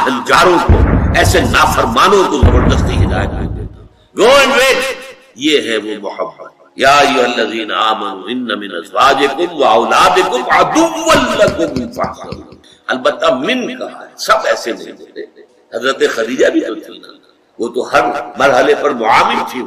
ناہنجاروں کو، ایسے نافرمانوں کو زبردستی ہدایت نہیں دیتا. گو اینڈ ویٹ، یہ ہے وہ محبت. یا ایھا الذین آمنوا ان من ازواجکم واولادکم عدوا لکم فاحذروہم. البتہ من کہا ہے، سب ایسے نہیں ہوتے. حضرت خدیجہ بھی تو تھی نا، وہ تو ہر مرحلے پر معامل تھی.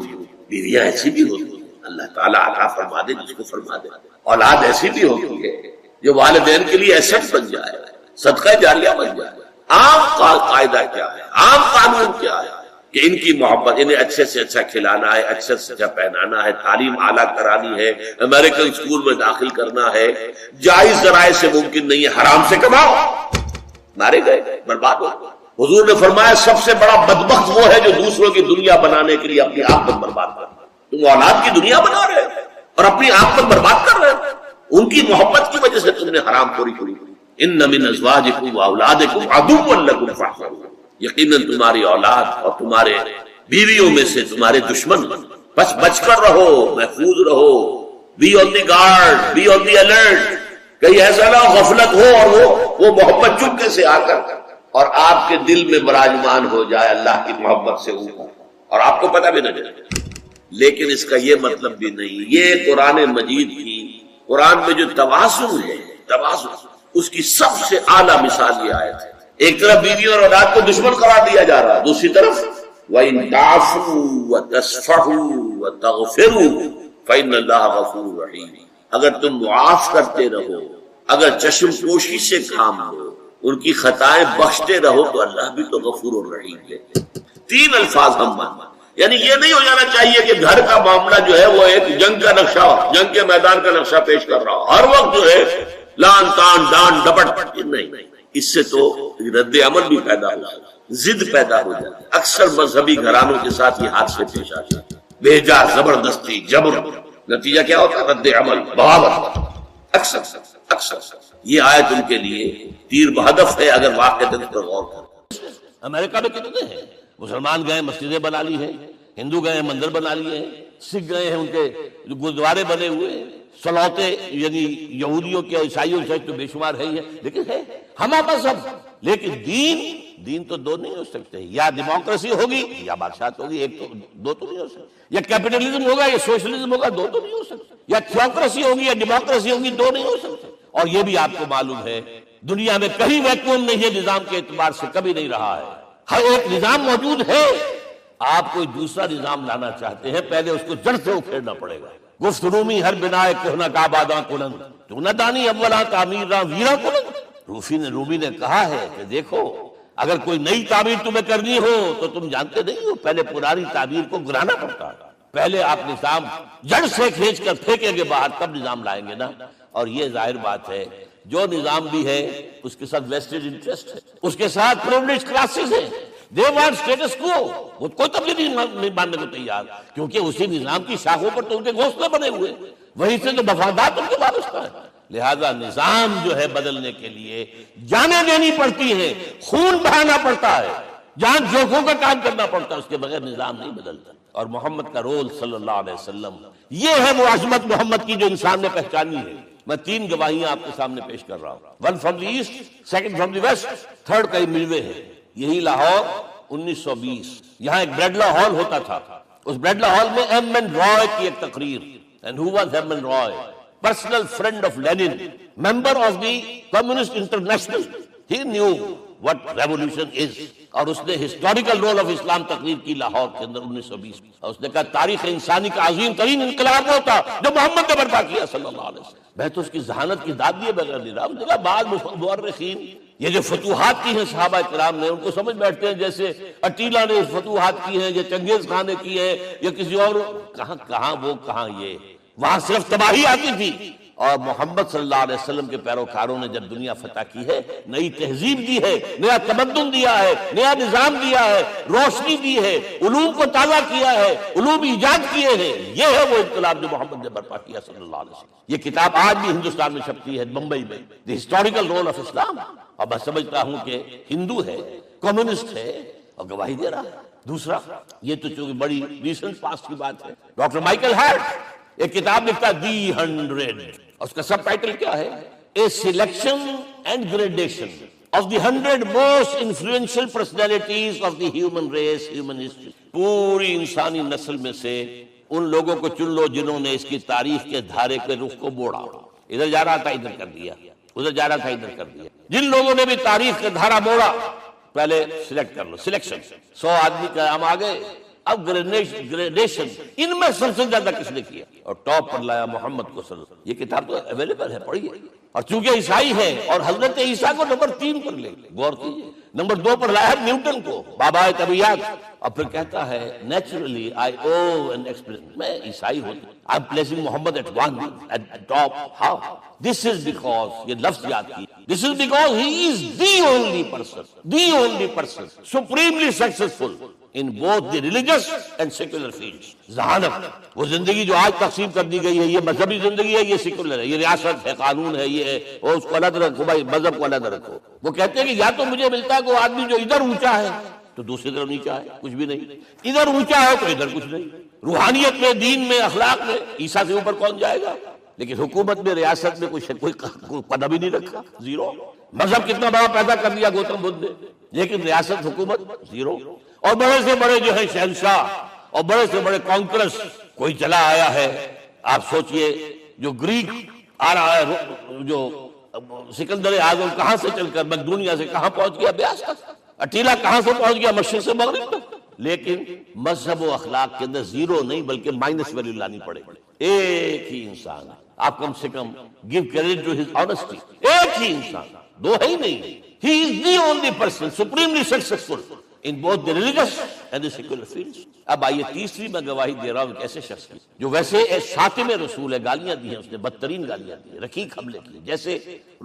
بیویاں ایسی بھی ہوتی ہیں، اللہ تعالیٰ عطا فرما دے جس کو فرما دے. اولاد ایسی بھی ہوتی ہے جو والدین کے لیے ایسٹ بن جائے، صدقہ جاریہ بن جائے. عام قاعدہ کیا ہے، عام قانون کیا ہے کہ ان کی محبت، انہیں اچھے سے اچھا کھلانا ہے، اچھے سے اچھا پہنانا ہے، تعلیم اعلیٰ کرانی ہے، امریکن اسکول میں داخل کرنا ہے. جائز ذرائع سے ممکن نہیں ہے، حرام سے کماؤ، مارے گئے، برباد ہو. حضور نے فرمایا سب سے بڑا بدبخت وہ ہے جو دوسروں کی دنیا بنانے کے لیے اپنی آخرت برباد کر رہا ہے. تم اولاد کی دنیا بنا رہے ہو اور اپنی آخرت برباد کر رہے ہو. ان کی محبت کی وجہ سے تم نے حرام خوری کی. ان من ازواجکم واولادکم عدوا لکم فاحذروہم. یقیناً تمہاری اولاد اور تمہارے بیویوں میں سے تمہارے دشمن. بچ کر رہو، محفوظ رہو. Be on the guard, be on the alert. کہیں ایسا نہ غفلت ہو اور وہ محبت چپکے سے آ کر اور آپ کے دل میں براجمان ہو جائے اللہ کی محبت سے اوپر، اور آپ کو پتہ بھی نہ چلے. لیکن اس کا یہ مطلب بھی نہیں. یہ قرآن مجید کی، قرآن میں جو توازن ہے، توازن، اس کی سب سے اعلیٰ مثال یہ آیت ہے. ایک طرف بیوی اور اولاد کو دشمن قرار دیا جا رہا، دوسری طرف وَإِن تَعْفُوا وَتَصْفَحُوا وَتَغْفِرُوا فَإِنَّ اللَّهَ غَفُورٌ رَحِيمٌ. اگر تم معاف کرتے رہو، اگر چشم پوشی سے کام لو، ان کی خطائیں بخشتے رہو، تو اللہ بھی تو غفور الرحیم ہے. تین الفاظ ہم مانیں. یعنی یہ نہیں ہو جانا چاہیے کہ گھر کا معاملہ جو ہے وہ ایک جنگ کا نقشہ، جنگ کے میدان کا نقشہ پیش کر رہا ہو، ہر وقت جو ہے لان تان ڈان ڈپٹ. نہیں، اس سے تو رد عمل بھی پیدا ہو جائے، ضد پیدا ہو جائے. اکثر مذہبی گھرانوں کے ساتھ یہ حادثے پیش آتے ہیں، بے جا زبردستی، جبر. نتیجہ کیا ہوتا ہے؟ رد عمل، بغاوت. اکثر یہ آیت ان کے لیے تیر بہدف ہے اگر واقعہ پر غور کریں. امریکہ میں کتنے ہیں مسلمان گئے مسجدیں بنا لی ہیں، ہندو گئے مندر بنا لیے ہیں، سکھ گئے ہیں ان کے جو گردوارے بنے ہوئے ہیں، سلوتے یعنی یہودیوں کے عیسائیوں سے تو بے شمار ہے ہی ہے. لیکن ہے ہمارا مذہب، لیکن دین تو دو نہیں ہو سکتے. یا ڈیموکریسی ہوگی یا بادشاہت ہوگی، ایک تو دو تو نہیں ہو سکتے. یا کیپٹلزم ہوگا یا سوشلزم ہوگا، دو تو نہیں ہو سکتے. یا تھیوکریسی ہوگی یا ڈیموکریسی ہوگی، دو نہیں ہو سکتے. اور یہ بھی آپ کو معلوم ہے دنیا میں کہیں ویکیوم نہیں ہے، نظام کے اعتبار سے کبھی نہیں رہا ہے. ہر ایک نظام موجود ہے. آپ کوئی دوسرا نظام لانا چاہتے ہیں، پہلے اس کو جڑ سے اکھیڑنا پڑے گا. گفت رومی ہر بنائے کوہنا کا آباداں کنند، تو نہ دانی اولا تعمیر راں ویرا کنند. رومی نے کہا ہے کہ دیکھو اگر کوئی نئی تعمیر تمہیں کرنی ہو تو تم جانتے نہیں ہو پہلے پرانی تعمیر کو گرانا پڑتا ہے. پہلے آپ نظام جڑ سے کھینچ کر پھینکیں گے باہر، تب نظام لائیں گے نا. اور یہ ظاہر بات ہے جو نظام بھی ہے اس کے ساتھ ویسٹڈ انٹرسٹ ہے، اس کے ساتھ پریولیج کلاسز ہیں. دے وانٹ اسٹیٹس کو، وہ کوئی تبدیلی نہیں ماننے کو تیار، کیونکہ اسی نظام کی شاخوں پر تو ان کے گھونسلے بنے ہوئے، وہیں سے تو مفادات ان کے وابستہ ہے. لہذا نظام جو ہے بدلنے کے لیے جانیں دینی پڑتی ہیں، خون بہانا پڑتا ہے، جان جوکھوں کا کام کرنا پڑتا ہے، اس کے بغیر نظام نہیں بدلتا. اور محمد کا رول صلی اللہ علیہ وسلم، یہ ہے وہ عظمت محمد کی جو انسان نے پہچانی ہے. میں تین گواہیاں آپ کے سامنے پیش کر رہا ہوں. One from the east, second from the west, third کئی ملوے ہے. یہی لاہور 1920، یہاں ایک بریڈلا ہال ہوتا تھا. اس بریڈلا ہال میں ایم این رائے کی ایک تقریر. And who was M N Roy? personal friend of Lenin, member of the Communist International. He knew what revolution is. اور اس نے ہسٹوریکل رول آف اسلام تقریر کی لاہور کے اندر 1920 میں. اور اس نے کہا تاریخ انسانی کا عظیم ترین انقلاب وہ تھا جو محمد نے برپا کیا صلی اللہ علیہ وسلم. میں تو اس کی ذہانت کی داد دیے بغیر نہیں رہا. اس نے کہا بعض مورخین یہ جو فتوحات کی ہیں صحابہ کرام نے، ان کو سمجھ بیٹھتے ہیں جیسے اٹیلا نے فتوحات کی ہیں یا چنگیز خان نے کی ہے یا کسی اور. کہاں وہ کہاں یہ، وہاں صرف تباہی آتی تھی. اور محمد صلی اللہ علیہ وسلم کے پیروکاروں نے جب دنیا فتح کی ہے، نئی تہذیب دی ہے، نیا تمدن دیا ہے، نیا نظام دیا ہے، روشنی دی ہے، علوم کو تازہ کیا ہے، علوم ایجاد کیے ہیں. یہ ہے وہ انقلاب جو محمد نے برپا کیا صلی اللہ علیہ وسلم. یہ کتاب آج بھی ہندوستان میں چھپتی ہے، ممبئی میں، دی ہسٹوریکل رول آف اسلام. اور میں سمجھتا ہوں کہ ہندو ہے، کمیونسٹ ہے اور گواہی دے رہا ہے. دوسرا یہ تو چونکہ بڑی ریسنٹ پاسٹ کی بات ہے، ڈاکٹر مائیکل ہارٹ ایک کتاب لکھتا ہے دی 100، اس کا سب ٹائٹل کیا ہے؟ A selection and gradation of the 100 most influential personalities of the human race, human history. پوری انسانی نسل میں سے ان لوگوں کو چن لو جنہوں نے اس کی تاریخ کے دھارے کے رخ کو موڑا. ادھر جا رہا تھا ادھر کر دیا, ادھر جا رہا تھا ادھر کر دیا. جن لوگوں نے بھی تاریخ کا دھارا موڑا, پہلے سلیکٹ کر لو, سلیکشن. 100 آدمی کا ہم آگے, اب گریڈیشن ان میں سب سے زیادہ کس نے کیا, اور ٹاپ پر لایا محمد کو صلی اللہ علیہ وسلم. یہ کتاب تو اویلیبل ہے, پڑھیے. اور چونکہ عیسائی ہے اور حضرت عیسیٰ کو نمبر 3 پر لے, غور کیجیے. نمبر 2 پر لایا نیوٹن کو, بابا طبیعت, اور پھر کہتا ہے naturally I owe an expression, میں عیسائی ہوں, I am placing Muhammad at one at top. How? This is because, یہ لفظ یاد کی, this is because he is the only person supremely successful in both the religious and secular fields. ذہانت, وہ زندگی جو آج تقسیم کر دی گئی ہے, یہ مذہبی زندگی ہے, یہ سیکولر ہے, یہ ریاست ہے, قانون ہے, یہ ہے, اور اس کو الگ رکھو بھائی, مذہب کو الگ رکھو. وہ کہتے ہیں کہ یا تو مجھے ملتا ہے کہ وہ آدمی جو ادھر اونچا ہے تو دوسری طرف نیچا ہے, کچھ بھی نہیں, ادھر اونچا ہے تو ادھر کچھ نہیں. روحانیت میں, دین میں, اخلاق میں عیسیٰ سے اوپر کون جائے گا؟ لیکن حکومت میں, ریاست میں کوئی پدہ بھی نہیں رکھا, زیرو. مذہب کتنا بڑا پیدا کر دیا گوتم بدھ نے, لیکن ریاست, حکومت زیرو. اور بڑے سے بڑے جو ہے شہنشاہ اور بڑے سے بڑے کانکرس کوئی چلا آیا ہے. آپ سوچئے جو گریک آ رہا ہے, جو سکندر اعظم کہاں سے چل کر مقدونیہ سے کہاں پہنچ گیا, بیاس تک. اٹیلا کہاں سے پہنچ گیا, مشرق سے مغرب تک. لیکن مذہب و اخلاق کے اندر زیرو نہیں بلکہ مائنس ویلیو لانی پڑے. ایک ہی انسان, آپ کم سے کم give credit to his honesty, ایک ہی انسان, دو ہے ہی نہیں. He is the only person supremely successful in both the religious and the secular fields. اب آئیے تیسری میں گواہی دے رہا ہوں ایک ایسے شخص کی جو ویسے شاتم رسول ہے, گالیاں دی ہیں اس نے, بدترین گالیاں دی ہیں, رقیق حملے کیے, جیسے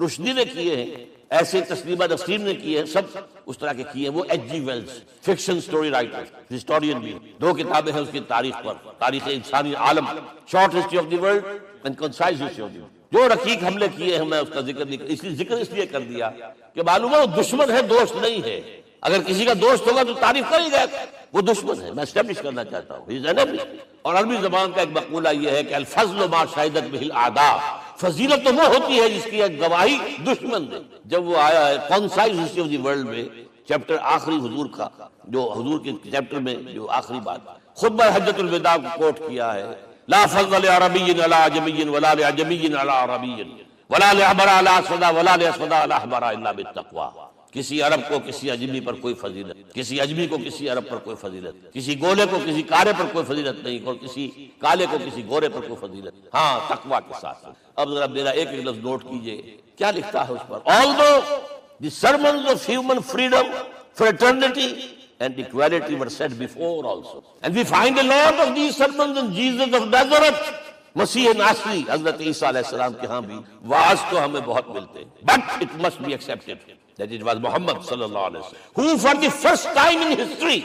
رشدی نے کیے ہیں ایسے تسلیمہ نسرین نے کیے ہیں, سب اس طرح کے کیے ہیں. وہ H G Wells, fiction story writer, historian بھی, 2 کتابیں ہیں اس کی تاریخ پر, تاریخ انسانی عالم, short history of the world and concise history of the world. جو رقیق حملے کیے ہیں میں اس کا ذکر نہیں, ذکر اس لیے کر دیا کہ معلوم ہے وہ دشمن ہے, دوست نہیں ہے. اگر کسی کا دوست ہوگا تو تعریف کر ہی گئے, وہ دشمن ہے. میں اسٹیبلش کرنا چاہتا ہوں. اور عربی زبان کا ایک مقولہ یہ ہے کہ الفضل ما شہدت بہ الاعداء, فضیلت تو وہ ہوتی ہے جس کی ایک گواہی دشمن دے. جب وہ آیا ہے concise history of the world میں, چیپٹر آخری حضور کا, جو حضور کے چیپٹر میں جو آخری بات, خطبہ حجۃ الوداع کو کوٹ کیا ہے, لا فضل لعربی علی عجمی ولا لعجمی علی عربی ولا لأحمر علی اسود ولا لأسود علی احمر الا بالتقوی. کسی عرب کو کسی اجمی پر کوئی فضیلت, کسی اجمی کو کسی عرب پر کوئی فضیلت, کسی گولے کو کسی کالے پر کوئی فضیلت نہیں, اور کسی کالے کو کسی گورے پر کوئی فضیلت, ہاں تقوی کے ساتھ. اب ذرا میرا ایک لفظ نوٹ کیجئے, کیا لکھتا ہے اس پر. Although the sermons of human freedom, fraternity and equality were said before also, and we find a lot of these sermons in Jesus of Nazareth, مسیح ناصری حضرت عیسیٰ علیہ السلام کے ہاں بھی واعظ تو ہمیں بہت ملتے ہیں. But it must be accepted that it was Muhammad sallallahu alaihi wasallam who for the first time in history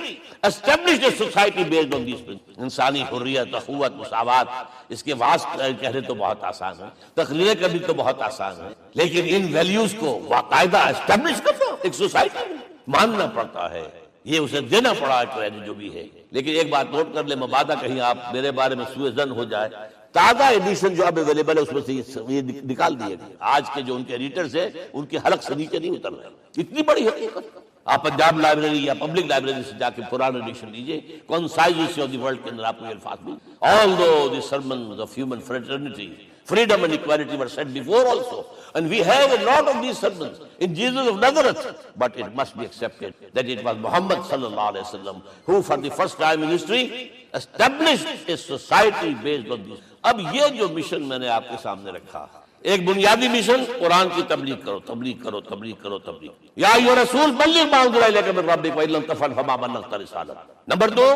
established a society based on these principles. انسانی حریت, اخوت, مساوات, اس کے واعظ کہنے تو بہت آسان ہے, تقریریں کرنی تو بہت آسان ہے, لیکن ان ویلیوز کو باقاعدہ اسٹیبلش کرنا ایک سوسائٹی میں ماننا پڑتا ہے. یہ اسے دینا پڑا ہے کریڈٹ جو بھی ہے. لیکن ایک بات نوٹ کر لیں, مبادہ کہیں آپ میرے بارے میں سوء ظن ہو جائے, تازہ ایڈیشن جو اب اویلیبل ہے اس میں سے یہ نکال دیے گئے. آج کے جو ان کے ایڈیٹرز ہیں ان کے حلق سے نیچے نہیں اتر رہے. اتنی بڑی حقیقت, آپ پنجاب لائبریری یا پبلک لائبریری سے جا کے پرانا ایڈیشن لیجئے, concise history of the world کے اندر آپ کو یہ الفاظ بھی, although the sermons of human fraternity, freedom and equality were said before also, and we have a lot of these sermons in Jesus of Nazareth, but it must be accepted that it was Muhammad sallallahu alaihi wasallam who for the first time in history established a society based on these. اب یہ جو mission میں نے آپ کے سامنے رکھا, ایک بنیادی مشن قرآن کی تبلیغ کرو, تبلیغ کرو, تبلیغ کرو, تبلیغ. یا ایھا رسول بلغ ما انزل الیک من ربک وان لم تفعل فما بلغت رسالتہ. نمبر 2,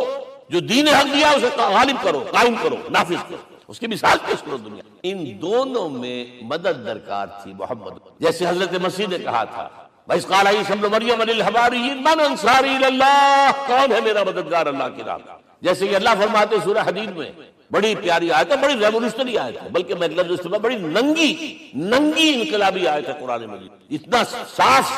جو دین حق دیا اسے غالب کرو, قائم کرو, نافذ کرو, اس کی مثال پیش کرو دنیا. ان دونوں میں مدد درکار تھی محمد. جیسے حضرت مسیح نے کہا تھا, وَإِذْ قَالَ عِیسیٰ ابْنُ مَرْیَمَ لِلْحَوَارِیِّینَ مَنْ أَنصَارِی إِلَى اللَّهِ, کون ہے میرا مددگار اللہ کی راہ. جیسے کہ اللہ فرماتے سورہ حدید میں, بڑی پیاری آیت ہے, بڑی ریولوشنری آیت ہے, بلکہ میں لفظ استعمال, بڑی ننگی انقلابی آیت ہے قرآن مجید. اتنا صاف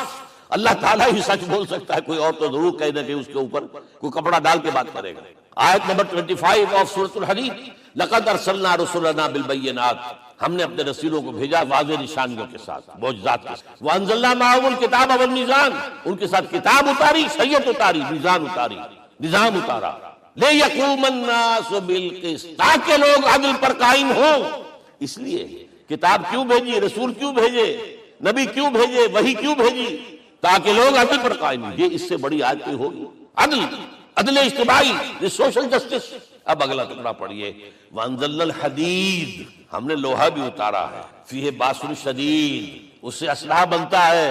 اللہ تعالیٰ ہی سچ بول سکتا ہے, کوئی اور تو ضرور کہیں نہ کہ اس کے اوپر کوئی کپڑا ڈال کے بات کرے گا. آیت نمبر 25 آف سورۃ الحدید, لقد ارسلنا رسلنا بالبینات, ہم نے اپنے رسولوں کو بھیجا واضح نشانیوں کے ساتھ، معجزات کے ساتھ۔ وَأَنزَلْنَا مَعَهُمُ الْكِتَابَ وَالْمِيزَانَ، ان کے ساتھ کتاب اتاری، شریعت اتاری، میزان اتاری، نظام اتارا۔ لِيَقُومَ النَّاسُ بِالْقِسْطِ، تاکہ لوگ عدل پر قائم ہوں۔ اس لیے کتاب کیوں بھیجی، رسول کیوں بھیجے، نبی کیوں بھیجے، وحی کیوں بھیجی؟ تاکہ لوگ عدل پر قائم ہوں۔ یہ اس سے بڑی آیت کوئی ہوگی؟ عدل اجتماعی، سوشل جسٹس۔ اب اگلا ٹکڑا پڑھیے، وَأَنزَلْنَا الْحَدِيدَ، ہم نے لوہا بھی اتارا ہے، فیہ بَأْسٌ شدید، اس سے اسلحہ بنتا ہے،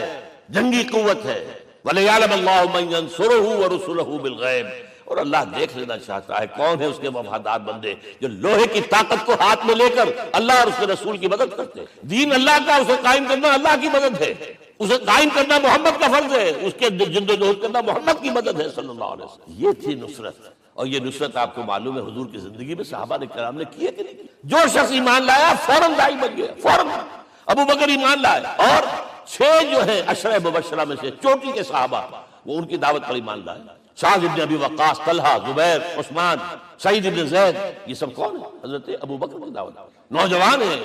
جنگی قوت ہے۔ وَلِيَعْلَمَ اللَّهُ مَن يَنصُرُهُ وَرُسُلَهُ بِالْغَيْبِ، اور اللہ دیکھ لینا چاہتا ہے کون ہے اس کے وفادار بندے جو لوہے کی طاقت کو ہاتھ میں لے کر اللہ اور اس کے رسول کی مدد کرتے ہیں۔ دین اللہ کا، اسے قائم کرنا اللہ کی مدد ہے، اسے قائم کرنا محمد کا فرض ہے، اس کے جد و جہد کرنا محمد کی مدد ہے صلی اللہ علیہ وسلم۔ یہ تھی نصرت، اور یہ نصرت آپ کو معلوم ہے حضور کی زندگی میں صحابہ کرام نے کی ہے کہ نہیں کی؟ جو شخص ایمان لایا فوراً داعی بن گیا، فوراً۔ ابو بکر ایمان لائے، اور 6 جو ہیں عشرہ مبشرہ میں سے چوٹی کے صحابہ، وہ ان کی دعوت پر ایمان لائے۔ سعد بن ابی وقاص، طلحہ، زبیر، عثمان، سعید بن زید، یہ سب کون ہیں؟ حضرت ابو بکر کی دعوت۔ نوجوان ہیں،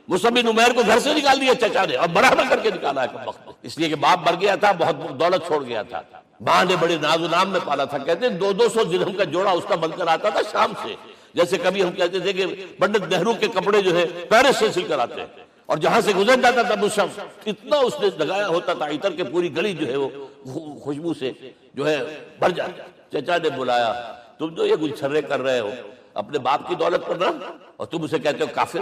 مصعب بن عمیر کو گھر سے نکال دیا چچا نے، اور بڑا نہ کر کے نکالا ہے کم وقت، اس لیے کہ باپ مر گیا تھا، بہت دولت چھوڑ گیا تھا، ماں نے بڑے ناز و نام میں پالا تھا۔ کہتے ہیں 200 درہم کا جوڑا اس کا بن کر آتا تھا شام سے، جیسے کبھی ہم کہتے تھے کہ پنڈت نہرو کے کپڑے جو ہے پیرس سے سل کر آتے ہیں، اور جہاں سے گزر جاتا تھا مصعب، اتنا اس نے لگایا ہوتا تھا عطر کے پوری گلی جو ہے وہ خوشبو سے جو ہے بھر جاتی۔ چچا نے بلایا، تم جو یہ گلچھرے کر رہے ہو اپنے باپ کی دولت پر نہ، اور تم اسے کہتے ہو کافر،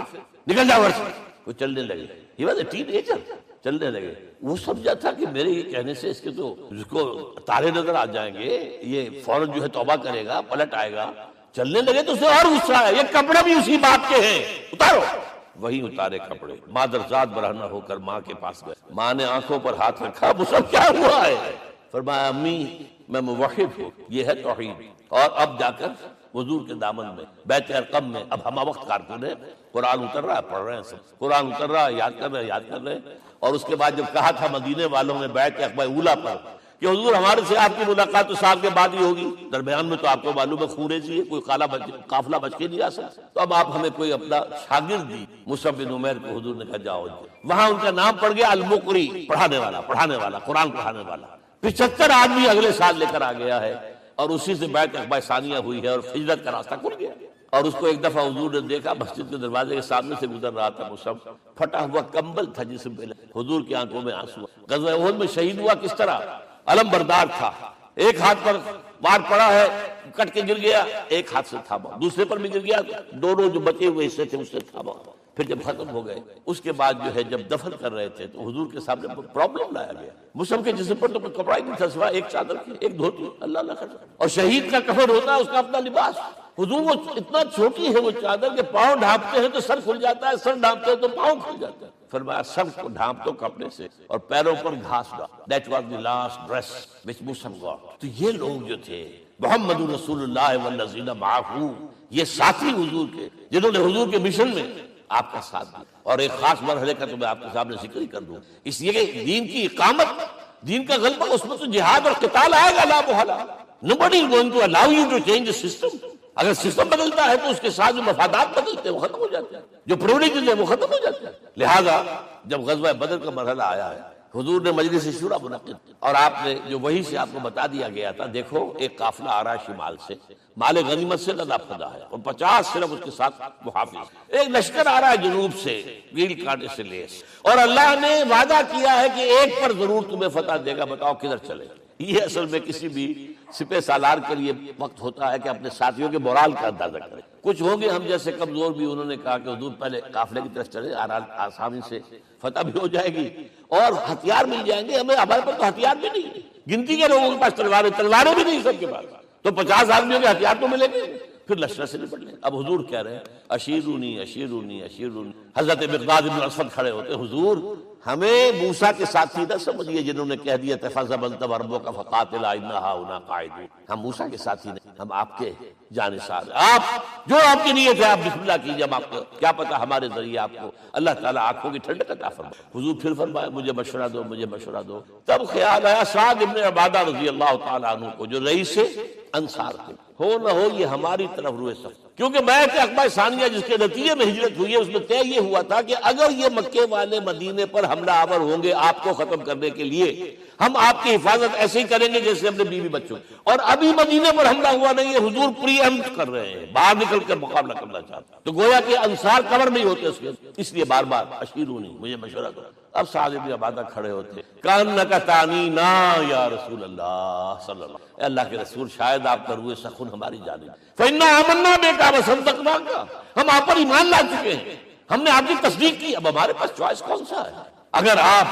نکل جاؤ گھر سے۔ وہ چلنے لگے، یہ بات ٹین ایجر، چلنے لگے۔ وہ سمجھا تھا کہ میرے یہ کہنے سے اس کے تو اس کو تارے نظر آ جائیں گے، یہ فوراً جو ہے توبہ کرے گا، پلٹ آئے گا۔ چلنے لگے تو اسے اور غصہ آیا، یہ کپڑے بھی اسی باپ کے ہیں، اتارو۔ وہی اتارے کپڑے، مادرزاد برہنہ ہو کر ماں کے پاس گئے۔ ماں نے آنکھوں پر ہاتھ رکھا، مصعب کیا ہوا ہے؟ فرمایا امی میں موحد ہوں، یہ ہے توحید۔ اور اب جا کر حضور کے دامن میں بیت ارقم میں اب ہمہ وقت کارکن ہے، قرآن اتر رہا ہے، پڑھ رہے ہیں سب، قرآن اتر رہا ہے، یاد کر رہے ہیں۔ اور اس کے بعد جب کہا تھا مدینے والوں نے بیت عقبہ اولیٰ پر کہ حضور ہمارے سے آپ کی ملاقات تو سال کے بعد ہی ہوگی، درمیان میں تو آپ کو معلوم ہے خورے سی ہے، کوئی قافلہ بچ کے نہیں آ سکتا، تو اب آپ ہمیں کوئی اپنا شاگرد دی۔ مصعب بن عمیر کو حضور نے کہا جاؤ، وہاں ان کا نام پڑ گیا المقری، پڑھانے والا، قرآن پڑھانے والا۔ 75 آدمی اگلے سال لے کر آ گیا ہے، اور اسی سے بیعت عقبہ ثانیہ ہوئی ہے، اور ہجرت کا راستہ کھل گیا۔ اور اس کو ایک دفعہ حضور نے دیکھا، مسجد کے دروازے کے سامنے سے گزر رہا تھا مصعب، پھٹا ہوا کمبل تھا جسم پہ، حضور کی آنکھوں میں آنسو۔ غزوہ احد میں شہید ہوا کس طرح؟ علم بردار تھا، ایک ہاتھ پر وار پڑا ہے، کٹ کے گر گیا، ایک ہاتھ سے تھاما، دوسرے پر بھی گر گیا، دونوں جو بچے ہوئے حصے تھے اس سے تھاما۔ پھر جب ختم ہو گئے، اس کے بعد جو ہے جب دفن کر رہے تھے تو حضور کے سامنے پرابلم لایا گیا۔ مصعب کے جسم پر تو کوئی کپڑا ہی نہیں تھا سوائے ایک چادر کی، ایک دھوتی، اللہ خیر۔ اور شہید کا کفن ہوتا ہے اس کا اپنا لباس۔ حضور وہ اتنا چھوٹی ہے وہ چادر کہ پاؤں ڈھانپتے ہیں تو سر کھل جاتا ہے، سر ڈھانپتے ہیں تو پاؤں کھل جاتا ہے۔ فرمایا سر کو ڈھانپ دو کپڑے سے اور پیروں پر گھاس ڈال۔ That was the last dress which Musab got۔ تو یہ لوگ جو تھے محمد رسول اللہ والذین معہ، یہ ساتھی حضور کے جنہوں نے حضور کے مشن میں آپ کا ساتھ دیا۔ اور ایک خاص مرحلے کا تو میں آپ کے سامنے ذکر ہی کر دوں، اس لیے کہ دین کی اقامت، دین کا غلبہ، اس میں تو جہاد اور قتال آئے گا لا محالہ۔ Nobody is going to allow you to change the system۔ اگر سسٹم بدلتا ہے تو اس کے ساتھ جو مفادات بدلتے ہیں وہ ختم ہو جاتے ہیں، جو پریولیجز ہیں وہ ختم ہو جاتے ہیں۔ لہذا جب غزوہ بدر کا مرحلہ آیا ہے، حضور نے مجلس شورا منعقد، اور آپ نے جو وہی سے آپ کو بتا دیا گیا تھا، دیکھو ایک قافلہ آ رہا ہے شمال سے، مال غنیمت سے لدا پھدا ہے، اور 50 صرف اس کے ساتھ محافظ۔ ایک لشکر آ رہا ہے جنوب سے، ویل کانٹے سے لیس، اور اللہ نے وعدہ کیا ہے کہ ایک پر ضرور تمہیں فتح دے گا، بتاؤ کدھر چلے۔ یہ اصل میں کسی بھی سپہ سالار کے لیے وقت ہوتا ہے کہ اپنے ساتھیوں کے مورال کا اندازہ کرے۔ کچھ ہوں گے ہم جیسے کمزور بھی، انہوں نے کہا کہ حضور پہلے قافلے کی طرف چلے، آسانی سے فتح بھی ہو جائے گی اور ہتھیار مل جائیں گے ہمیں، ہمارے پاس تو ہتھیار بھی نہیں، گنتی کے لوگوں کے پاس تلواریں بھی نہیں سب کے پاس، تو 50 آدمیوں کے ہتھیار تو ملیں گے، پھر لشکر سے نپٹ لیں۔ اب حضور کہہ رہے ہیں اشیرونی اشیرونی اشیرونی۔ حضرت مقداد بن اسود کھڑے ہوتے، حضور ہمیں موسیٰ کے ساتھی نہ سمجھیے جنہوں نے کہہ دیا فَذَهَبَ أَنْتَ وَرَبُّكَ فَقَاتِلَا إِنَّا هَاهُنَا قَاعِدُونَ۔ ہم موسیٰ کے ساتھی نہیں، ہم آپ کے جانثار ہیں، آپ جو آپ کی نیت ہے آپ بسم اللہ کیجیے، ہم آپ کو کیا پتا ہمارے ذریعے آپ کو اللہ تعالیٰ آنکھوں کی ٹھنڈک عطا فرمائے۔ حضور پھر فرمایا مجھے مشورہ دو، مجھے مشورہ دو۔ تب خیال آیا سعد بن عبادہ رضی اللہ تعالیٰ عنہ کو، جو رئیس انصار تھے، ہو نہ ہو یہ ہماری طرف روئے سخت، کیونکہ بیعت عقبہ ثانیہ جس کے نتیجے میں ہجرت ہوئی ہے، اس میں طے یہ ہوا تھا کہ اگر یہ مکے والے مدینے پر حملہ آور ہوں گے آپ کو ختم کرنے کے لیے، ہم آپ کی حفاظت ایسے ہی کریں گے جیسے اپنے بیوی بچوں. اور ابھی مدینے پر حملہ ہوا نہیں ہے، حضور پری ایمپٹ کر رہے ہیں، باہر نکل کر مقابلہ کرنا چاہتے ہیں. تو گویا کہ انصار کور نہیں ہوتے اس لیے بار بار اشیرونی، مجھے مشورہ کرو. اب سعد بن عبادہ کھڑے ہوتے، کانک تعنینا یا رسول اللہ صلی اللہ، اے اللہ کے رسول شاید آپ کا روئے سخن ہماری جانب، فإنا آمنا بک وصدقناک، ہم آپ پر ایمان لا چکے ہیں، ہم نے آپ کی تصدیق کی، اب ہمارے پاس چوائس کون سا ہے؟ اگر آپ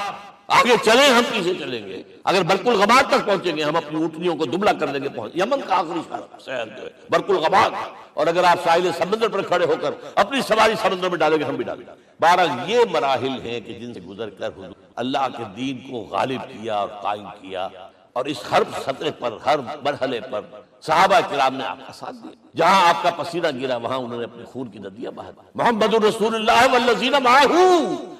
آگے چلیں ہم پیچھے چلیں گے، اگر برق الغبار تک پہنچیں گے ہم اپنی اونٹنیوں کو دبلا کر دیں گے، یمن کا آخری شہر جو ہے برق الغبار، اور اگر آپ ساحل سمندر پر کھڑے ہو کر اپنی سواری سمندر میں ڈالیں گے ہم بھی ڈالیں گے. بہرحال یہ مراحل ہیں کہ جن سے گزر کر حضور اللہ کے دین کو غالب کیا اور قائم کیا، اور اس ہر سطح پر ہر مرحلے پر صحابہ کرام نے آپ کا ساتھ دیا. جہاں آپ کا پسینہ گرا وہاں انہوں نے اپنے خون کی ندیاں بہا دی. محمد الرسول اللہ والذین معہ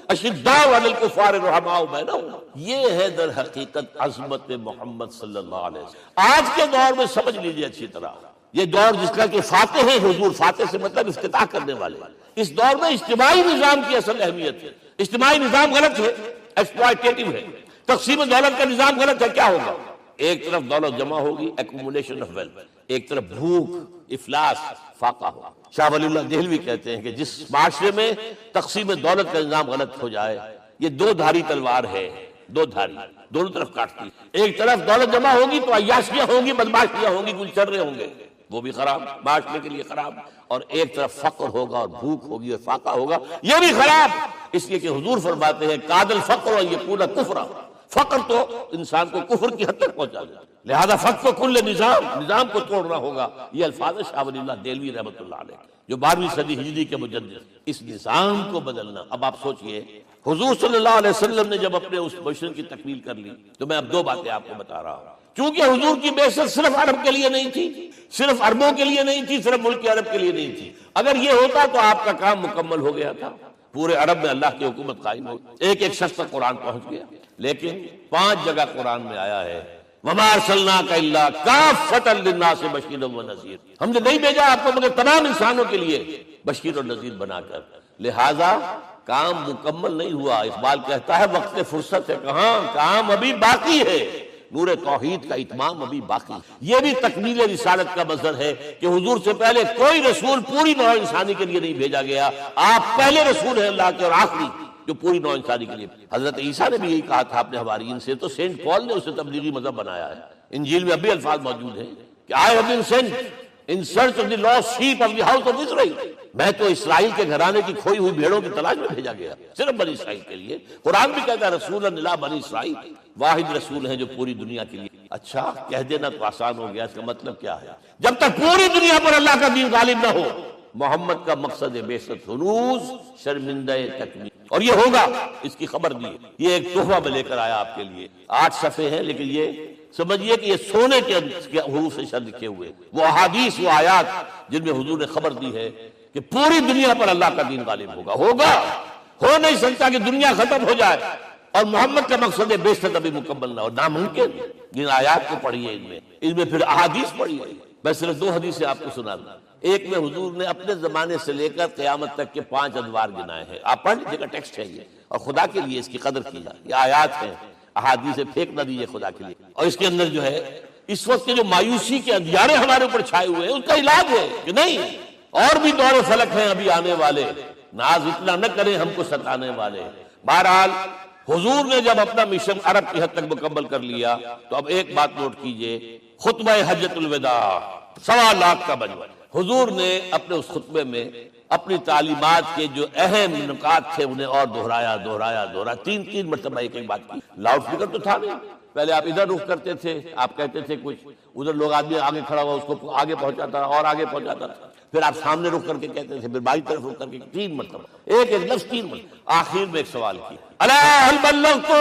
اشداء علی الکفار رحماء بینہم، یہ ہے در حقیقت عظمت محمد صلی اللہ علیہ وسلم. آج کے دور میں سمجھ لیجیے اچھی طرح، یہ دور جس کا کہ فاتح ہے حضور، فاتح سے مطلب افتتاح کرنے والے، اس دور میں اجتماعی نظام کی اصل اہمیت ہے. اجتماعی نظام غلط ہے، ایکسپلائٹیٹو ہے. تقسیم دولت کا نظام غلط ہے. کیا ہوگا؟ ایک طرف دولت جمع ہوگی، ایکومولیشن آف ویلتھ، ایک طرف بھوک، افلاس، فاقہ ہوگا. شاہ ولی اللہ دہلوی کہتے ہیں کہ جس معاشرے میں تقسیم دولت کا نظام غلط ہو جائے، یہ دو دھاری تلوار ہے، دو دھاری دونوں طرف کاٹتی. ایک طرف دولت جمع ہوگی تو عیاشیاں ہوں گی، بدماشیاں ہوں گی، گلچرے ہوں گے، وہ بھی خراب، معاشرے کے لیے خراب. اور ایک طرف فقر ہوگا اور بھوک ہوگی اور فاقہ ہوگا، یہ بھی خراب. اس لیے کہ حضور فرماتے ہیں کاد الفقر و یکون کفرا، فقر تو انسان کو کفر کی حد تک پہنچا دے، لہذا فقر کل نظام کو توڑنا ہوگا. یہ الفاظ شاہ ولی اللہ دہلوی رحمۃ اللہ علیہ جو 12ویں صدی ہجری کے مجدد. اس نظام کو بدلنا. اب آپ سوچئے حضور صلی اللہ علیہ وسلم نے جب اپنے اس مشن کی تکمیل کر لی، تو میں اب دو باتیں آپ کو بتا رہا ہوں. چونکہ حضور کی بعثت صرف عرب کے لیے نہیں تھی، صرف عربوں کے لیے نہیں تھی، صرف ملک عرب کے لیے نہیں تھی. اگر یہ ہوتا تو آپ کا کام مکمل ہو گیا تھا، پورے عرب میں اللہ کی حکومت قائم ہو، ایک ایک شخص تک قرآن پہنچ گیا. لیکن 5 جگہ قرآن میں آیا ہے وَمَا أَرْسَلْنَاكَ إِلَّا كَافَّةً لِلنَّاسِ بَشِيرًا وَنَذِيرًا، ہم نے نہیں بھیجا آپ کو مگر تمام انسانوں کے لیے بشیر اور نذیر بنا کر. لہذا کام مکمل نہیں ہوا. اقبال کہتا ہے وقت فرصت ہے کہاں، کام ابھی باقی ہے، نور توحید کا اتمام ابھی باقی. یہ بھی تکمیل رسالت کا مظہر ہے کہ حضور سے پہلے کوئی رسول پوری نوع انسانی کے لیے نہیں بھیجا گیا. آپ پہلے رسول ہیں اللہ کے اور آخری جو پوری نوع انسانی کے لیے. حضرت عیسیٰ نے بھی یہی کہا تھا اپنے حواریین سے، تو سینٹ پال نے اسے تبلیغی مذہب بنایا ہے. انجیل میں اب بھی الفاظ موجود ہیں کہ I have been sent in search of the lost sheep of the house of Israel. میں تو اسرائیل کے گھرانے کی کھوئی ہوئی بھیڑوں کی تلاش میں بھیجا گیا، صرف بنی اسرائیل کے لیے. قرآن بھی کہتا ہے رسولا الی بنی اسرائیل، واحد رسول ہیں جو پوری دنیا کے لیے. اچھا کہہ دینا تو آسان ہو گیا، اس کا مطلب کیا ہے؟ جب تک پوری دنیا پر اللہ کا دین غالب نہ ہو، محمد کا مقصد بعثت ہنوز شرمندہ تکمیل، اور یہ ہوگا، اس کی خبر دی. یہ ایک تحفہ میں لے کر آیا آپ کے لیے. 8 صفحے ہیں، لیکن یہ سمجھیے کہ یہ سونے کے حروف سے شر لکھے ہوئے وہ احادیث، وہ آیات جن میں حضور نے خبر دی ہے کہ پوری دنیا پر اللہ کا دین غالب ہوگا. ہو نہیں سکتا کہ دنیا ختم ہو جائے اور محمد کا مقصد بعثت ابھی مکمل نہ ہو، ناممکن. جن آیات کو پڑھیے، ان میں پھر احادیث پڑھیے. میں صرف 2 حدیثیں آپ کو سنا دوں. ایک میں حضور نے اپنے زمانے سے لے کر قیامت تک کے 5 ادوار گنائے ہیں. آپ پڑھ لیجیے گا، ٹیکسٹ ہے یہ، اور خدا کے لیے اس کی قدر کی جائے. یہ آیات ہیں، احادیث سے پھینک نہ دیجیے خدا کے لیے. اور اس کے اندر جو ہے اس وقت کے جو مایوسی کے اندھیارے ہمارے اوپر چھائے ہوئے ہیں، اس کا علاج ہے کہ نہیں، اور بھی دور فلک ہیں ابھی آنے والے، ناز اتنا نہ کریں ہم کو ستانے والے. بہرحال حضور نے جب اپنا مشن عرب کی حد تک مکمل کر لیا، تو اب ایک بات نوٹ کیجئے، خطبہ حجۃ الوداع 1.25 لاکھ کا مجمع. حضور نے اپنے اس خطبے میں اپنی تعلیمات کے جو اہم نکات تھے انہیں اور دہرایا 3 مرتبہ ایک بات کی. لاؤڈ اسپیکر تو تھا نہیں، پہلے آپ ادھر رخ کرتے تھے، آپ کہتے تھے کچھ، ادھر لوگ آدمی آگے کھڑا ہوا اس کو آگے پہنچاتا اور آگے پہنچاتا تھا. پھر آپ سامنے رخ کر کے کہتے تھے، پھر بائیں طرف رخ کر کے 3 مرتبہ ایک لفظ 3 مرتبہ. آخر میں ایک سوال کی، الا هل بلغت،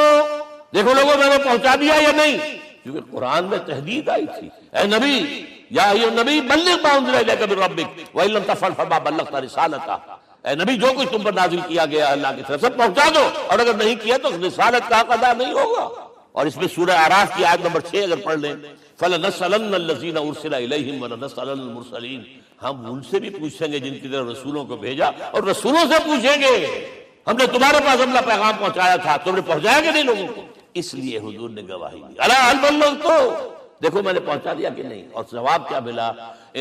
دیکھو لوگوں میں نے پہنچا دیا یا نہیں؟ کیونکہ قرآن میں تحدید آئی تھی، اے نبی یا ایھا النبی بلغ ما انزل الیک من ربک وان لم تفعل فما بلغت رسالتہ. اے نبی جو کچھ تم پر نازل کیا گیا اللہ کی طرف سے پہنچا دو، اور اگر نہیں کیا تو رسالت کا حق ادا نہیں ہوگا. اور اس میں سورہ اعراف کی آیت نمبر 6 اگر پڑھ لیں فَلَنَسْأَلَنَّ الَّذِينَ أُرْسِلَ إِلَيْهِمْ وَلَنَسْأَلَنَّ الْمُرْسَلِينَ، ہم ان سے بھی پوچھیں گے جن کی طرف رسولوں کو بھیجا، اور رسولوں سے پوچھیں گے ہم نے تمہارے پاس اپنا پیغام پہنچایا تھا، تم نے پہنچایا کہ نہیں لوگوں کو؟ اس لیے حضور نے گواہی دی الا هل بلغت، دیکھو میں نے پہنچا دیا کہ نہیں؟ اور جواب کیا ملا؟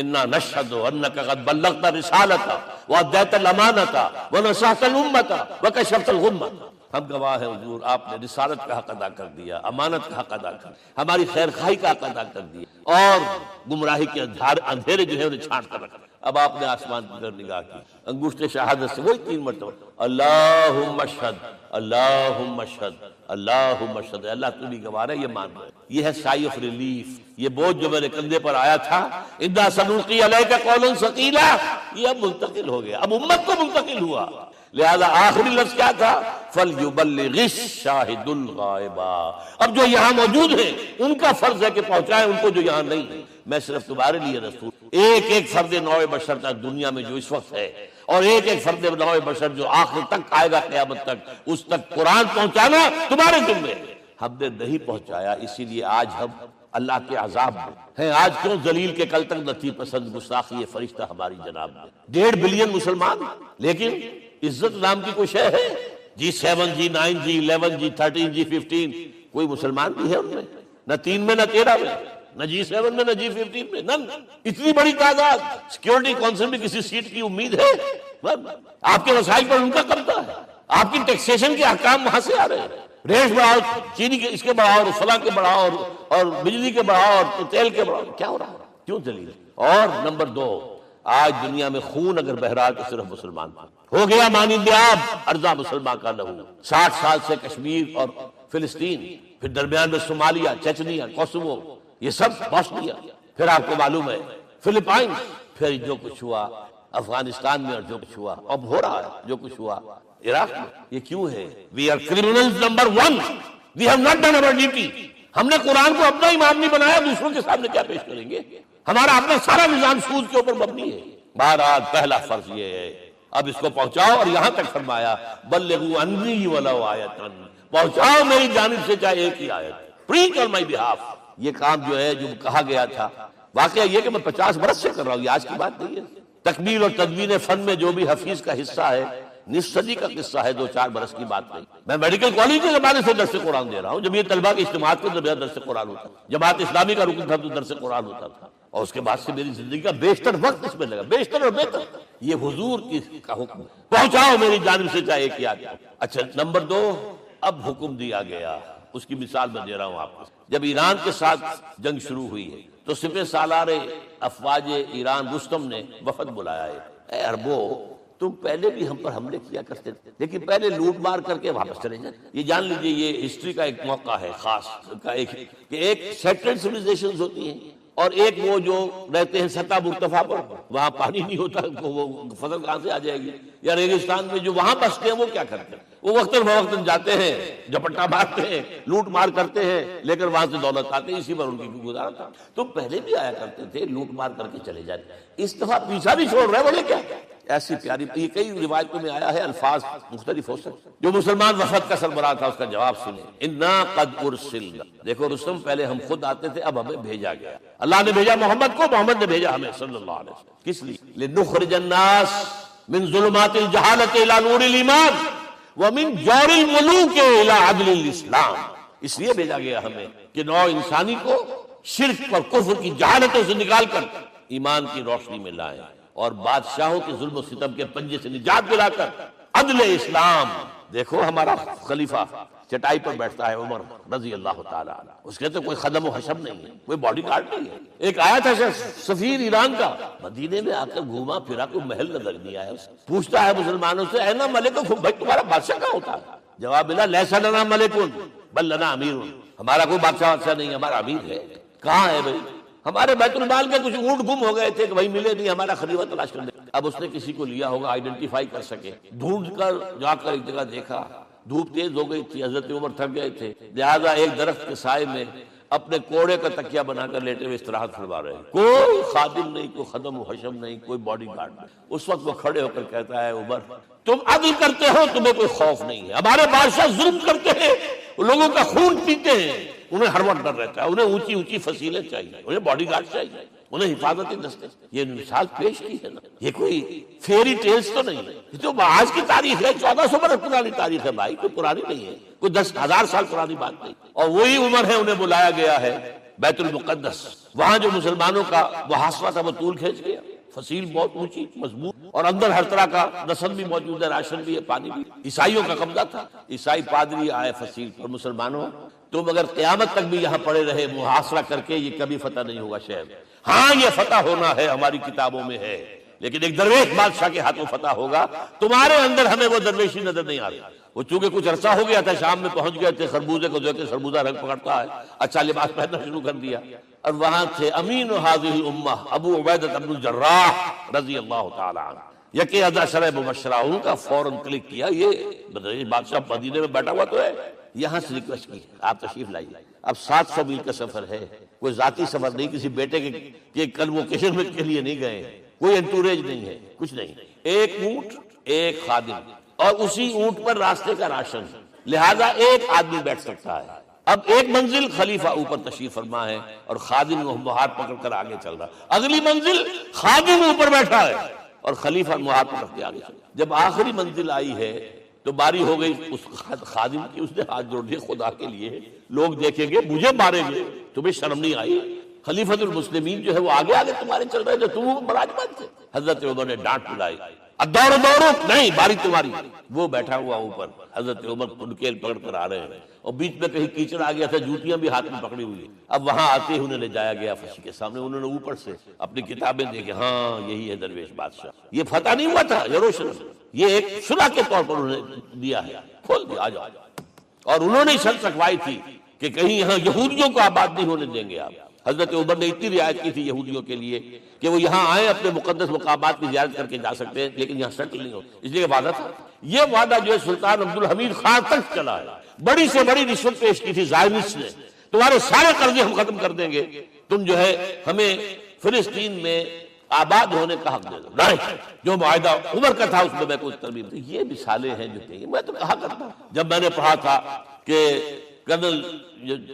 انا نشهد انك قد بلغت رسالتہ وادیت الامانۃ ونصحت الامۃ وکشفت الغمۃ، ہم گواہ ہیں حضور آپ نے رسالت کا حق ادا کر دیا، امانت کا حق ادا کر دیا، ہماری خیر خواہی کا حق ادا کر دیا، اور گمراہی کے اندھیرے جو ہے انہیں چھانٹ کر رکھا۔ اب آپ نے آسمان کی طرف نگاہ کی، انگشت شہادت سے وہی 3 مرتبہ اللہم اشہد اللہم اشہد اللہم اشہد، اللہ تو بھی گواہ ہے، یہ مان رہے۔ یہ ہے سائی آف ریلیف، یہ بوجھ جو میرے کندھے پر آیا تھا انا سنلقی علیک قولا ثقیلا، یہ اب منتقل ہو گیا، اب امت کو منتقل ہوا۔ لہذا آخری لفظ کیا تھا؟ فَلْيُبَلِّغِ الشَّاهِدُ الْغَائِبَ، اب جو یہاں موجود ہیں ان کا فرض ہے کہ پہنچائیں ان کو جو یہاں نہیں ہے، میں صرف تمہارے لیے رسول، ایک فرد نوع بشر تک دنیا میں جو اس وقت ہے، اور ایک فرد نوع بشر جو آخر تک آئے گا قیامت تک، اس تک قرآن پہنچانا تمہارے ذمہ ہے۔ ہم نے نہیں پہنچایا، اسی لیے آج ہم اللہ کے عذاب میں ہیں۔ آج کیوں ذلیل کے کل تک نتی پسند گستاخی فرشتہ ہماری جناب میں 1.5 بلین مسلمان، لیکن عزت نام کی کوئی شے ہے؟ G7 G9 G11 G13 G15 کوئی مسلمان بھی ہے ان میں؟ نہ 3 میں نہ 13 میں، نہ G7 میں نہ G15 میں، نہ اتنی بڑی تعداد۔ سیکیورٹی کونسل میں کسی سیٹ کی امید ہے؟ آپ کے وسائل پر ان کا قبضہ ہے، آپ کی ٹیکسیشن کے احکام وہاں سے آ رہے ہیں، ریٹ بڑھاؤ، چینی کے اس کے بڑھاؤ، فلاں کے بڑھاؤ، اور بجلی کے بڑھاؤ، اور تیل کے بڑھاؤ، کیا ہو رہا ہے؟ کیوں ذلیل؟ اور نمبر 2، آج دنیا میں خون اگر بہ رہا ہے تو صرف مسلمان ہو گیا مانند آب، ارضا مسلمان کا لہو۔ 60 سال سے کشمیر اور فلسطین، پھر درمیان میں صومالیہ، چچنیا، کوسوو، یہ سب بوسنیا، پھر آپ کو معلوم ہے فلپائنز، پھر جو کچھ ہوا افغانستان میں، اور جو کچھ ہوا اب ہو رہا ہے، جو کچھ ہوا عراق میں۔ یہ کیوں ہے؟ We are criminals number 1، we have not done our duty۔ ہم نے قرآن کو اپنا امام نہیں بنایا، دوسروں کے سامنے کیا پیش کریں گے؟ ہمارا اپنا سارا نظام سود کے اوپر مبنی ہے۔ بہرحال پہلا فرض یہ ہے، اب اس کو پہنچاؤ، اور یہاں تک فرمایا بلغوا عنی ولو آیۃ، پہنچاؤ میری جانب سے چاہے ایک ہی آیت، preach on my behalf۔ یہ کام جو ہے جو کہا گیا تھا، واقعہ یہ کہ میں 50 برس سے کر رہا ہوں، یہ آج کی بات نہیں ہے۔ تکمیل اور تدوین فن میں جو بھی حفیظ کا حصہ ہے، نصف صدی کا قصہ ہے، 2-4 برس کی بات نہیں۔ میں میڈیکل کالج کے زمانے سے درس قرآن دے رہا ہوں، جب یہ طلبہ کے اجتماعات کے درمیان درس قرآن ہوتا تھا، جماعت اسلامی کا رکن تھا تو درس قرآن ہوتا تھا، اور اس کے بعد سے میری زندگی کا بیشتر وقت اس میں لگا، بیشتر اور بہتر۔ یہ حضور کا حکم، پہنچاؤ میری جانب سے چاہے ایک ہی آیت۔ اچھا نمبر 2، اب حکم دیا گیا، اس کی مثال میں دے رہا ہوں آپ کو۔ جب ایران کے ساتھ جنگ شروع ہوئی ہے تو سپہ سالار افواج ایران رستم نے وفد بلایا ہے، اے عربو تم پہلے بھی ہم پر حملے کیا کرتے تھے، لیکن پہلے لوٹ مار کر کے واپس چلے جائیں۔ یہ جان لیجئے یہ ہسٹری کا ایک موقع ہے خاص کا، ایک سیٹلڈ سیویلائزیشنز ہوتی ہیں، اور ایک وہ جو رہتے ہیں سطح مرتفع پر، وہاں پانی نہیں ہوتا، وہ فصل کہاں سے آ جائے گی؟ یا ریگستان میں جو وہاں بستے ہیں وہ کیا کرتے ہیں؟ وہ وقتاً فوقتاً جاتے ہیں، جپٹا مارتے ہیں، لوٹ مار کرتے ہیں، لے کر وہاں سے دولت آتے ہیں، اسی پر ان کی گزارا تھا۔ تو پہلے بھی آیا کرتے تھے، لوٹ مار کر کے چلے جاتے، اس دفعہ پیچھا بھی چھوڑ رہے، بولے کیا؟ ایسی پیاری، یہ کئی روایتوں میں آیا ہے، الفاظ مختلف ہو سکتے۔ جو مسلمان وفد کا سربراہ تھا اس کا جواب سنیں، انا قد ارسلنا، دیکھو رستم پہلے ہم خود آتے تھے، اب ہمیں بھیجا گیا، اللہ نے بھیجا محمد کو، محمد نے بھیجا ہمیں صلی اللہ علیہ وسلم۔ کس لیے؟ لنخرج الناس من ظلمات الجہالۃ الی نور الایمان ومن جور الملوک الی عدل الاسلام، اس لیے بھیجا گیا ہمیں کہ نوع انسانی کو شرک اور کفر کی جہالتوں سے نکال کر ایمان کی روشنی میں لائیں، اور بادشاہوں کے ظلم و ستم کے پنجے سے نجات دلا کر عدل اسلام۔ دیکھو ہمارا خلیفہ چٹائی پر بیٹھتا ہے عمر رضی اللہ تعالیٰ عنہ، اس کے تو کوئی خدم و حشم نہیں ہے، کوئی باڈی گارڈ نہیں ہے۔ ایک آیا تھا سفیر ایران کا، مدینے میں آ کر گھوما پھرا، کوئی محل نظر نہیں آیا، پوچھتا ہے مسلمانوں سے اینا ملککم، بھائی تمہارا بادشاہ کہاں ہوتا ہے؟ جواب ملا لیس لنا ملکن بل لنا امیر، ہمارا کوئی بادشاہ نہیں، ہمارا امیر ہے۔ کہاں ہے بھائی؟ ہمارے بیت المال کے کچھ اونٹ گم ہو گئے تھے کہ بھائی ملے نہیں، ہمارا خلیفہ تلاش کر دے۔ اب اس نے کسی کو لیا ہوگا، آئیڈینٹیفائی کر سکے، ڈھونڈ کر جا کر ایک جگہ دیکھا، دھوپ تیز ہو گئی تھی، حضرت عمر تھک گئے تھے، لہٰذا ایک درخت کے سائے میں اپنے کوڑے کا تکیہ بنا کر لیٹے ہوئے استراحت فرما رہے ہیں، کوئی خادم نہیں، کوئی خدم و حشم نہیں، کوئی باڈی گارڈ نہیں۔ اس وقت وہ کھڑے ہو کر کہتا ہے عمر تم عدل کرتے ہو، تمہیں کوئی خوف نہیں ہے، ہمارے بادشاہ ظلم کرتے ہیں، لوگوں کا خون پیتے ہیں، انہیں ہر وقت ڈر رہتا ہے، انہیں اونچی اونچی فصیلیں چاہیے، انہیں باڈی گارڈ چاہیے، انہیں حفاظتی دستے۔ یہ مثال پیش کی ہے نا، یہ کوئی فیری ٹیلز تو نہیں ہے، یہ تو آج کی تاریخ ہے، 1400 برس پرانی تاریخ ہے بھائی، کوئی پرانی نہیں ہے، کوئی 10,000 سال پرانی بات نہیں۔ اور وہی عمر ہے، انہیں بلایا گیا ہے بیت المقدس، وہاں جو مسلمانوں کا محاصرہ تھا وہ طول کھینچ گیا، فصیل بہت اونچی مضبوط، اور اندر ہر طرح کا رسن بھی موجود ہے، راشن بھی ہے، پانی بھی۔ عیسائیوں کا قبضہ تھا، عیسائی پادری آئے فصیل پر، مسلمانوں تم اگر قیامت تک بھی یہاں پڑے رہے محاصرہ کر کے، یہ کبھی فتح نہیں ہوگا شہر۔ ہاں یہ فتح ہونا ہے، ہماری کتابوں میں ہے، لیکن ایک درویش بادشاہ کے ہاتھوں فتح ہوگا، تمہارے اندر ہمیں وہ درویشی نظر نہیں آ رہی۔ وہ چونکہ کچھ عرصہ ہو گیا تھا، شام میں پہنچ گئے تھے، خربوزے کو جو کہ خربوزہ رنگ پکڑتا ہے، اچھا لباس پہننا شروع کر دیا، اور وہاں تھے امین هذه الامہ ابو عبیدہ بن الجراح رضی اللہ تعالی عنہ، یکے ادا شرح مبشرہ، ان کا فوراً کلک کیا، یہ بادشاہ مدینے میں بیٹھا ہوا تو ہے، یہاں سے ریکویسٹ کی آپ تشریف لائیے۔ اب 700 میل کا سفر ہے، کوئی ذاتی سفر نہیں، کسی بیٹے کے کنووکیشن میں کے لیے نہیں گئے، کوئی انٹوریج نہیں ہے، کچھ نہیں، ایک اونٹ، ایک خادم، اور اسی اونٹ پر راستے کا راشن، لہذا ایک آدمی بیٹھ سکتا ہے۔ اب ایک منزل خلیفہ اوپر تشریف فرما ہے اور خادم ہاتھ پکڑ کر آگے چل رہا، اگلی منزل خادم اوپر بیٹھا ہے اور خلیفہ ہاتھ پکڑ کے آگے چل رہا۔ جب آخری منزل آئی ہے تو باری ہو گئی اس خادم کی، اس نے ہاتھ جوڑ دیے، خدا کے لیے لوگ دیکھیں گے، مجھے ماریں گے، تمہیں شرم نہیں آئی؟ خلیفۃ المسلمین جو ہے وہ آگے آگے تمہارے چل رہے تھے، تم براجمان تھے۔ حضرت عمر نے ڈانٹ پلائی، دوڑو دوڑو، نہیں باری تمہاری۔ وہ بیٹھا ہوا اوپر، حضرت عمر کنکیل پکڑ کر آ رہے ہیں، اور بیچ میں کہیں کیچڑ آ گیا تھا، جوتیاں بھی ہاتھ میں پکڑی ہوئی۔ اب وہاں آتے ہی انہیں لے جایا گیا فصیح کے سامنے، انہوں نے اوپر سے اپنی کتابیں دیکھیں، ہاں یہی ہے درویش بادشاہ، یہ فتح نہیں ہوا تھا یروشلم، یہ ایک شرح کے طور پر انہوں نے دیا ہے، کھول دیا، آ جاؤ۔ اور انہوں نے شرط رکھوائی تھی کہ کہیں یہاں یہودیوں کو آباد نہیں ہونے دیں گے آپ۔ حضرت عمر نے اتنی رعایت کی تھی یہودیوں کے لیے کہ وہ یہاں آئیں، اپنے مقدس مقامات کی زیارت کر کے جا سکتے ہیں، لیکن یہاں سیٹل نہیں ہو، اس لیے وعدہ تھا۔ یہ وعدہ جو ہے سلطان عبدالحمید خان تک چلا ہے، بڑی سے بڑی رشوت پیش کی تھی زائنسٹ نے، تمہارے سارے قرضے ہم ختم کر دیں گے، تم جو ہے ہمیں فلسطین میں آباد ہونے کا حق دے دو۔ نہیں، جو معاہدہ عمر کا تھا اس میں میں کچھ ترمیم تھی۔ یہ مثالیں ہیں جو کہیں میں تو کہا کرتا ہوں، جب میں نے پڑھا تھا کہ کرنل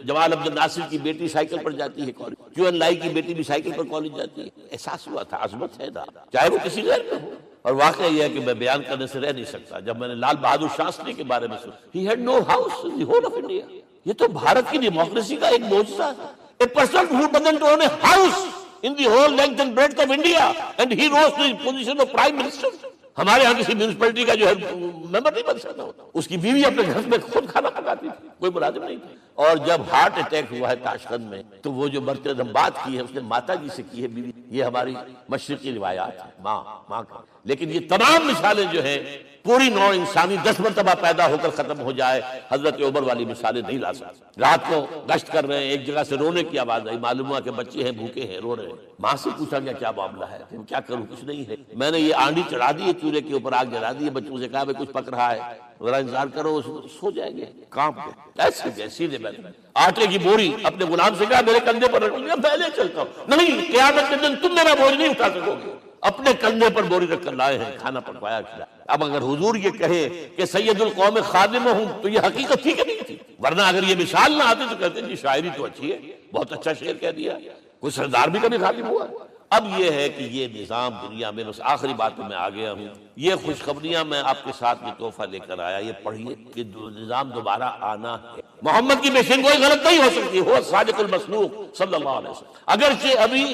جمال عبد الناصر کی بیٹی سائیکل پر جاتی ہے کالج، کیو این لائی کی بیٹی بھی سائیکل پر کالج جاتی ہے، احساس ہوا تھا عظمت ہے نا، چاہے وہ کسی غیر میں ہو۔ اور واقعہ یہ ہے کہ میں بیان کرنے سے رہ نہیں سکتا، جب میں نے لال بہادر شاستری کے بارے میں سنا، he had no house in the whole of India، یہ تو بھارت کی ڈیموکریسی کا ایک معجزہ ہے۔ A person who doesn't own a house in the whole length and breadth of India and he rose to the position of prime minister۔ ہمارے ہاں کسی میونسپلٹی کا جو ہے ممبر نہیں بن سکتا ہوتا، اس کی بیوی اپنے گھر میں خود کھانا پکاتی تھی، کوئی ملازم نہیں تھا۔ اور جب ہارٹ اٹیک ہوا ہے تاشقند میں، تو وہ جو مرتے دم بات کی ہے اس نے ماتا جی سے کی ہے، بیوی، یہ ہماری مشرقی روایات ہیں، ماں کا۔ لیکن یہ تمام مثالیں جو ہیں، پوری نوع انسانی 10 مرتبہ پیدا ہو کر ختم ہو جائے، حضرت عمر والی مثالیں نہیں لا سکتے۔ رات کو گشت کر رہے ہیں، ایک جگہ سے رونے کی آواز آئی، معلوم ہوا کہ بچے ہیں، بھوکے ہیں، رو رہے ہیں۔ ماں سے پوچھا گیا کیا معاملہ ہے، کہ کیا کروں، کچھ نہیں ہے، میں نے یہ آنڈی چڑھا دی ہے، چولہے کے اوپر آگ جلا دی ہے، بچوں سے کہا کچھ پک رہا ہے، ذرا انتظار کرو، سو جائیں گے، کانپ گئے، ایسے جیسی نے آٹے کی بوری اپنے غلام سے کہا میرے کندھے پر رکھ لیا، میں لے چلتا ہوں۔ نہیں، قیامت کے دن تم میرا بوجھ نہیں اٹھا سکو گے۔ اپنے کندھے پر بوری رکھ کر لائے ہیں، کھانا پکوایا کھلایا۔ اب اگر حضور یہ کہے کہ سید القوم خادم ہوں، تو یہ حقیقت تھی کہ نہیں تھی؟ ورنہ اگر یہ مثال نہ آتی تو کہتے جی شاعری تو اچھی ہے، بہت اچھا شعر کہہ دیا، کوئی سردار بھی کبھی خادم ہوا۔ اب یہ ہے کہ یہ نظام دنیا میں، بس آخری بات میں آ گیا ہوں، یہ خوشخبریاں میں آپ کے ساتھ یہ تحفہ لے کر آیا، یہ پڑھیے کہ نظام دوبارہ آنا ہے۔ محمد کی مشن کوئی غلط نہیں ہو سکتی، وہ صادق المصدوق صلی اللہ علیہ وسلم۔ اگرچہ ابھی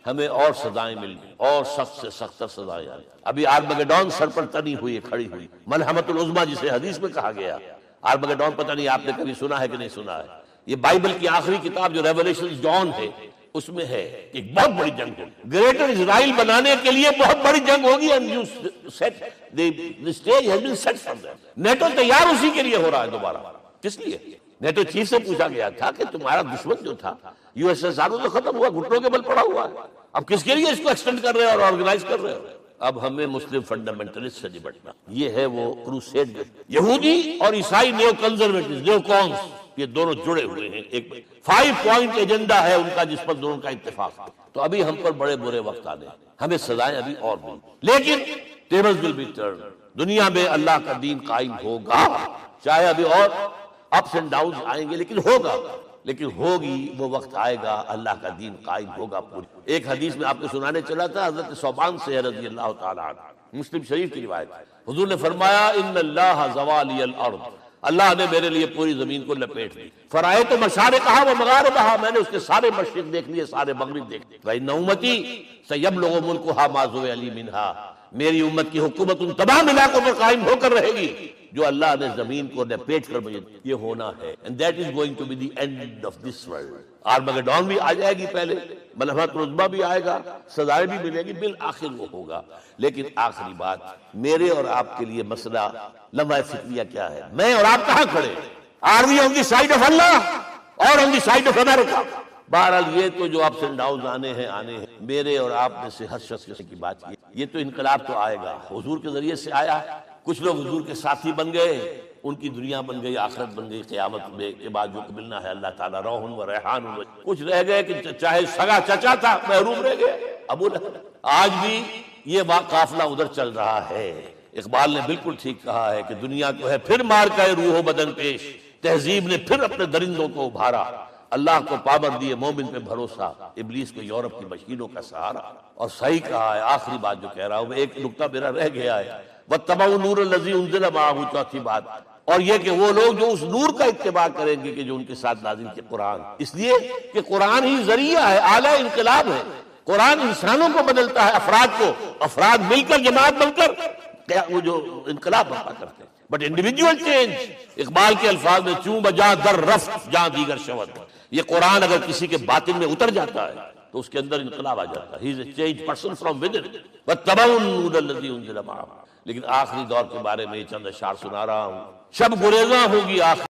ہمیں اور سزائیں مل گئی، اور سخت سے سخت سزائیں آئی۔ ابھی آرمگیڈون سر پر تنی ہوئی ہے، کھڑی ہوئی، ملحمۃ العظمیٰ جسے حدیث میں کہا گیا۔ آرمگیڈون پتہ نہیں آپ نے کبھی سنا ہے کہ نہیں سنا ہے؟ یہ بائبل کی آخری کتاب جو ریولیشن جان ہے، اس میں ہے کہ ایک بہت بڑی جنگ ہوگی، گریٹر اسرائیل بنانے کے لیے بہت بڑی جنگ ہوگی، and you set the stage has been set for that۔ NATO تیار اسی کے لیے ہو رہا ہے دوبارہ۔ کس لیے؟ نیٹو چیف سے پوچھا گیا تھا کہ تمہارا دشمن جو تھا یو ایس ایس آر تو ختم ہوا، گھٹنوں کے بل پڑا ہوا ہے، اب کس کے لیے اس کو ایکسٹینڈ کر رہے ہیں اور آرگنائز کر رہے ہیں؟ اب ہمیں مسلم فنڈامنٹلسٹ سے نپٹنا، یہ ہے وہ کروسیڈ۔ یہودی اور عیسائی نیو کنزرویٹوز، نیو کونس، یہ دونوں جڑے ہوئے ہیں، ایک 5 پوائنٹ ایجنڈا ہے ان کا جس پر دونوں کا اتفاق ہے۔ تو ابھی ہم پر بڑے برے وقت آنے، ہمیں سزائیں ابھی اور بھی، لیکن tables will be turned، دنیا میں اللہ کا دین قائم ہوگا، چاہے ابھی اور اپس اینڈ ڈاؤن آئیں گے، لیکن ہوگا، لیکن ہوگی، وہ وقت آئے گا اللہ کا دین قائم ہوگا پوری۔ ایک حدیث میں آپ کو سنانے چلا تھا، حضرت ثوبان سے رضی اللہ تعالیٰ عنہ، مسلم شریف کی روایت، حضور نے فرمایا ان اللہ زوالی الارض، اللہ نے میرے لیے پوری زمین کو لپیٹ دی، فرائیت مشارقہا و مغاربہا، میں نے اس کے سارے مشرق دیکھ لیے، سارے مغرب دیکھ لیے، وَإِنَّ أُمَّتِي سَيَبْلُغُ مُلْكُهَا مَا زُوِيَ لِي مِنْهَا، میری امت کی حکومت ان تمام علاقوں پر قائم ہو کر رہے گی جو اللہ نے زمین کو لپیٹ کر مجھے، یہ ہونا ہے، and that is going to be the end of this world۔ Armageddon بھی آ جائے گی پہلے، ملحمت العظمیٰ بھی آئے گا، سزائیں بھی ملے گی، بالآخر وہ ہوگا۔ لیکن آخری بات، میرے اور آپ کے لیے مسئلہ لمحہ فکریہ کیا ہے؟ میں اور آپ کہاں کھڑے؟ Are we on the side of Allah or on the side of America؟ بہرحال یہ تو جو اپس اینڈ ڈاؤن آنے ہیں، میرے اور آپ میں سے ہر شخص کی بات یہ تو انقلاب تو آئے گا، حضور کے ذریعے سے آیا، کچھ لوگ حضور کے ساتھی بن گئے، ان کی دنیا بن گئی، آخرت بن گئی، قیامت میں کے بعد جو ملنا ہے اللہ تعالیٰ روح و ریحان، کچھ رہ گئے کہ چاہے سگا چچا تھا محروم رہ گئے، ابو لہب۔ آج بھی یہ قافلہ ادھر چل رہا ہے۔ اقبال نے بالکل ٹھیک کہا ہے کہ دنیا کو ہے پھر مار کا روح و بدن پیش، تہذیب نے پھر اپنے درندوں کو ابھارا، اللہ کو پابند دیے مومن پہ بھروسہ، ابلیس کو یورپ کی مشینوں کا سہارا۔ اور صحیح کہا ہے، آخری بات جو کہہ رہا ہوں، ایک نکتہ میرا رہ گیا ہے، وَاتَّبَعُوا النُّورَ الَّذِي أُنزِلَ مَعَهُ، چوتھی بات، اور یہ کہ وہ لوگ جو اس نور کا اتباع کریں گے کہ جو ان کے ساتھ نازل کے قرآن، اس لیے کہ قرآن ہی ذریعہ ہے، آلہ انقلاب ہے، قرآن انسانوں کو بدلتا ہے، افراد کو، افراد مل کر جماعت بن کر وہ جو انقلاب برپا کرتے ہیں، بٹ انڈیویجول چینج، اقبال کے الفاظ میں چوں بجا در رفت جہاں دیگر شود، یہ قرآن اگر کسی کے باطن میں اتر جاتا ہے تو اس کے اندر انقلاب آ جاتا ہے، he is a changed person from within۔ وَاتَّبَعُوا النُّورَ الَّذِي أُنزِلَ مَعَهُ۔ لیکن آخری دور کے بارے میں یہ چند اشعار سنا رہا ہوں، شب گریزاں ہوگی آخر